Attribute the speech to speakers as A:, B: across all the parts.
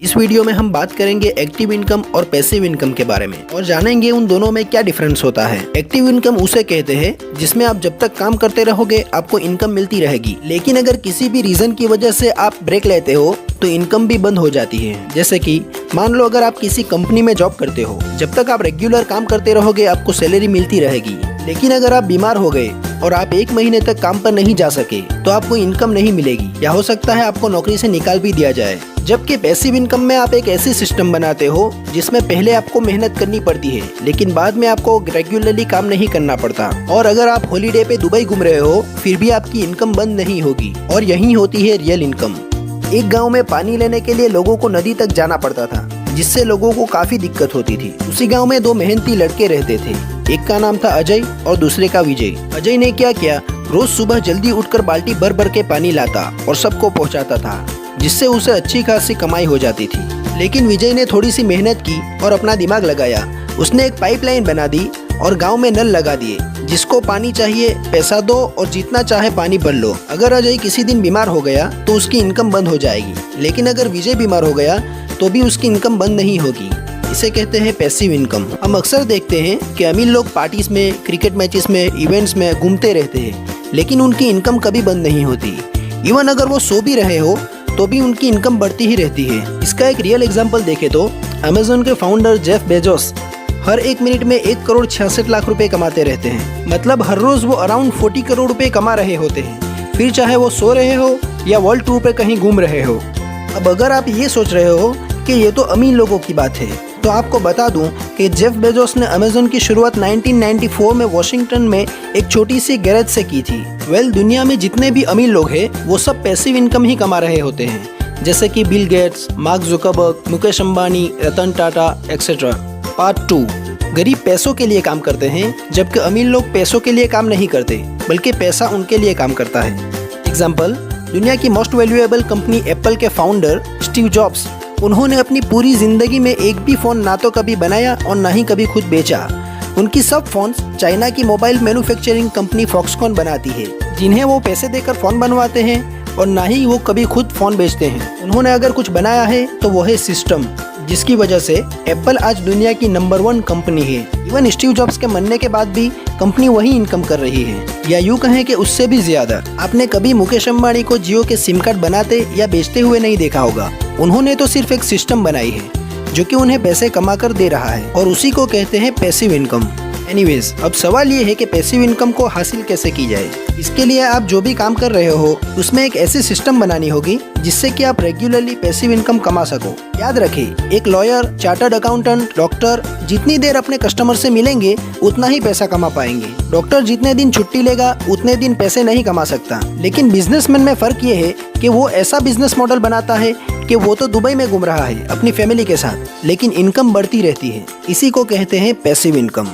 A: इस वीडियो में हम बात करेंगे एक्टिव इनकम और पैसिव इनकम के बारे में और जानेंगे उन दोनों में क्या डिफरेंस होता है। एक्टिव इनकम उसे कहते हैं जिसमें आप जब तक काम करते रहोगे आपको इनकम मिलती रहेगी, लेकिन अगर किसी भी रीजन की वजह से आप ब्रेक लेते हो तो इनकम भी बंद हो जाती है। जैसे कि मान लो अगर आप किसी कंपनी में जॉब करते हो, जब तक आप रेगुलर काम करते रहोगे आपको सैलरी मिलती रहेगी, लेकिन अगर आप बीमार हो गए और आप 1 महीने तक काम पर नहीं जा सके तो आपको इनकम नहीं मिलेगी या हो सकता है आपको नौकरी से निकाल भी दिया जाए। जबकि पैसिव इनकम में आप एक ऐसी सिस्टम बनाते हो जिसमें पहले आपको मेहनत करनी पड़ती है लेकिन बाद में आपको रेगुलरली काम नहीं करना पड़ता। और अगर आप हॉलीडे पे दुबई घूम रहे हो फिर भी आपकी इनकम बंद नहीं होगी और यही होती है रियल इनकम। एक गांव में पानी लेने के लिए लोगों को नदी तक जाना पड़ता था जिससे लोगों को काफी दिक्कत होती थी। उसी गांव में 2 मेहनती लड़के रहते थे, एक का नाम था अजय और दूसरे का विजय। अजय ने क्या किया, रोज सुबह जल्दी उठकर बाल्टी भर भर के पानी लाता और सबको पहुंचाता था, जिससे उसे अच्छी खासी कमाई हो जाती थी। लेकिन विजय ने थोड़ी सी मेहनत की और अपना दिमाग लगाया। उसने एक पाइपलाइन बना दी और गांव में नल लगा दिए, जिसको पानी चाहिए पैसा दो और जितना चाहे पानी भर लो। अगर अजय किसी दिन बीमार हो गया तो उसकी इनकम बंद हो जाएगी, लेकिन अगर विजय बीमार हो गया तो भी उसकी इनकम बंद नहीं होगी। इसे कहते हैं पैसिव इनकम। हम अक्सर देखते हैं कि अमीर लोग पार्टीज में, क्रिकेट मैचेस में, इवेंट्स में घूमते रहते हैं, लेकिन उनकी इनकम कभी बंद नहीं होती। इवन अगर वो सो भी रहे हो तो भी उनकी इनकम बढ़ती ही रहती है। इसका एक रियल एग्जांपल देखें तो अमेज़न के फाउंडर जेफ बेजोस हर 1 मिनट में 1 करोड़ 66 लाख रुपए कमाते रहते हैं। मतलब हर रोज वो अराउंड 40 करोड़ रुपए कमा रहे होते हैं, फिर चाहे वो सो रहे हो या वर्ल्ड टूर पे कहीं घूम रहे हो। अब अगर आप ये सोच रहे हो कि ये तो अमीर लोगों की बात है, तो आपको बता दूं कि जेफ बेजोस ने अमेज़न की शुरुआत 1994 में वॉशिंगटन में एक छोटी सी गैरेज से की थी। दुनिया में जितने भी अमीर लोग हैं वो सब पैसिव इनकम ही कमा रहे होते हैं, जैसे कि Bill Gates, Mark Zuckerberg, Mukesh Ambani, Ratan Tata etcetera. Part 2, गरीब पैसों के लिए काम करते हैं जबकि अमीर लोग पैसों के लिए काम नहीं करते बल्कि पैसा उनके लिए काम करता है। एग्जाम्पल, दुनिया की मोस्ट वैल्यूएबल कंपनी एप्पल के फाउंडर स्टीव जॉब्स, उन्होंने अपनी पूरी जिंदगी में एक भी फोन ना तो कभी बनाया और ना ही कभी खुद बेचा। उनकी सब फोन्स चाइना की मोबाइल मैन्युफैक्चरिंग कंपनी फॉक्सकॉन बनाती है, जिन्हें वो पैसे देकर फोन बनवाते हैं और ना ही वो कभी खुद फोन बेचते हैं। उन्होंने अगर कुछ बनाया है तो वो है सिस्टम, जिसकी वजह से एप्पल आज दुनिया की नंबर 1 कंपनी है। इवन स्टीव जॉब्स के मरने के बाद भी कंपनी वही इनकम कर रही है, या यूँ कहें कि उससे भी ज्यादा। आपने कभी मुकेश अंबानी को जियो के सिम कार्ड बनाते या बेचते हुए नहीं देखा होगा। उन्होंने तो सिर्फ एक सिस्टम बनाई है जो कि उन्हें पैसे कमा कर दे रहा है और उसी को कहते हैं पैसिव इनकम। एनीवेज, अब सवाल ये है कि पैसिव इनकम को हासिल कैसे की जाए। इसके लिए आप जो भी काम कर रहे हो उसमें एक ऐसी सिस्टम बनानी होगी जिससे कि आप रेगुलरली पैसिव इनकम कमा सको। याद रखें, एक लॉयर, चार्टर्ड अकाउंटेंट, डॉक्टर जितनी देर अपने कस्टमर से मिलेंगे उतना ही पैसा कमा पाएंगे। डॉक्टर जितने दिन छुट्टी लेगा उतने दिन पैसे नहीं कमा सकता। लेकिन बिजनेसमैन में फर्क ये है कि वो ऐसा बिजनेस मॉडल बनाता है कि वो तो दुबई में घूम रहा है अपनी फैमिली के साथ, लेकिन इनकम बढ़ती रहती है। इसी को कहते हैं पैसिव इनकम।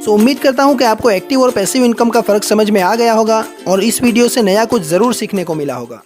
A: तो उम्मीद करता हूँ कि आपको एक्टिव और पैसिव इनकम का फर्क समझ में आ गया होगा और इस वीडियो से नया कुछ जरूर सीखने को मिला होगा।